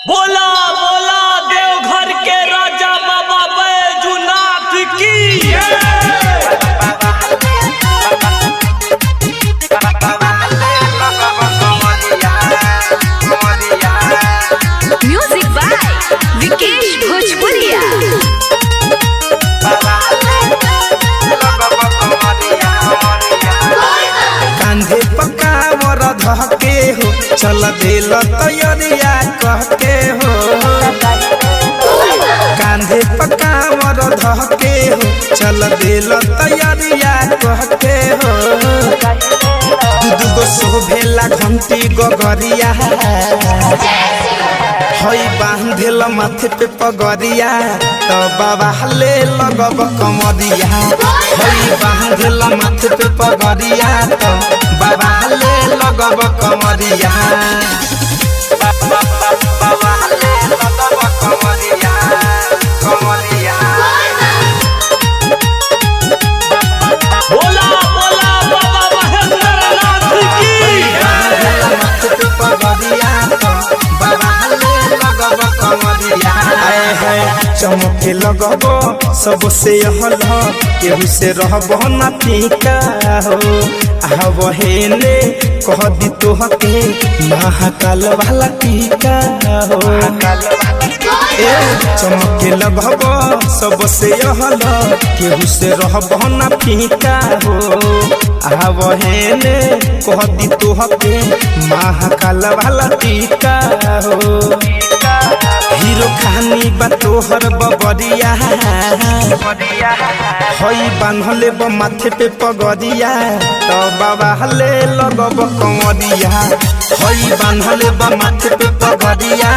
बोला बोला देवघर के राजा बाबा बैजूनाथ की म्यूजिक बाय विकेश भोजपुरिया। कांधे पकावर धके हो चल दिल तैयारिया कहके हो। कांधे पकावर धके हो चल दिल तैयारिया कहके हो। दूगो शोभेला घंटी गगरिया हई बांधेल माथे पे पगरिया तो बाबा ले लगब कमरिया। हई बांधेल माथे पे पगरिया तो बाबा ले लगब कमरिया। बाबा ले लगब कमरिया कमरिया। बोला बोला बाबा महेंद्रनाथ की माथे पे पगरिया तो बाबा ले लगब कमरिया। आए है चमके लगब सबसे हल केहू से रहब ना फीका हो। आव हेले कह दी तोहके महाकाल वाला टीका हो। ए चमके लगब सबसे हल केहू से रहब ना फीका हो। आव हेले कह दी तोहके महाकाल वाला टीका हो। हीरो खानी बा तोहर बबरिया हई बांधले ब माथे पे पगरिया तो बाबा ले लगब कमरिया। हई बांधले ब माथे पे पगरिया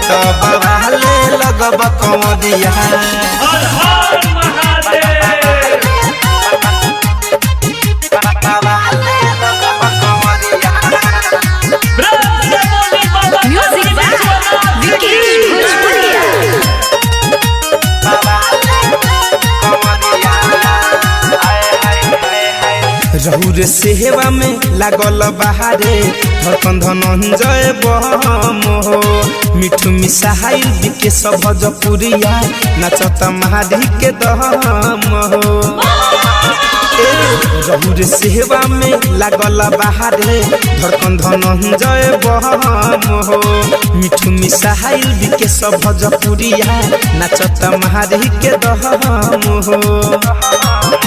तो बाबा ले लगब कमरिया। हर हर महादेव। प्रेम से बोली बाबा म्यूजिक बाय विकेश भोजपुरिया। रहूर सेवा में लागल बहारे धड़कन धनंजय बम हो। मिठू मिसाइल बिके भोजपुरिया नचत महादी के दम हो। रहूर सेवा में लागल बहारे धड़कन धनंजय बम हो। मिठू मिसाइल बिके भोजपुरिया नचत महादी के दम हो।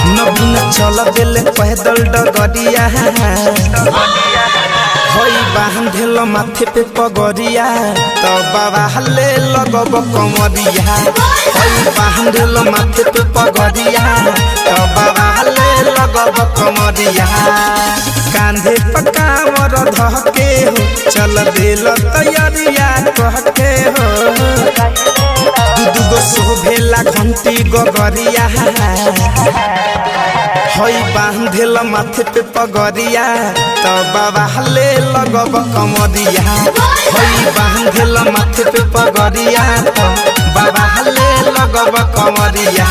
नबीन चल दिल पैदल डगरिया हई बांधेल माथे पे पगरिया तो बाबा ले लगब कमरिया। हई बांधेल माथे पे पगरिया तो बाबा ले लगब कमरिया। कांधे पकावर धके हो चल दिल तैयारिया कहके हो। दूगो शोभेला घंटी गगरिया हई बांधेल माथे पे पगरिया तो बाबा ले लगब कमरिया। हई बांधेल माथे पे पगरिया तो बाबा ले लगब कमरिया।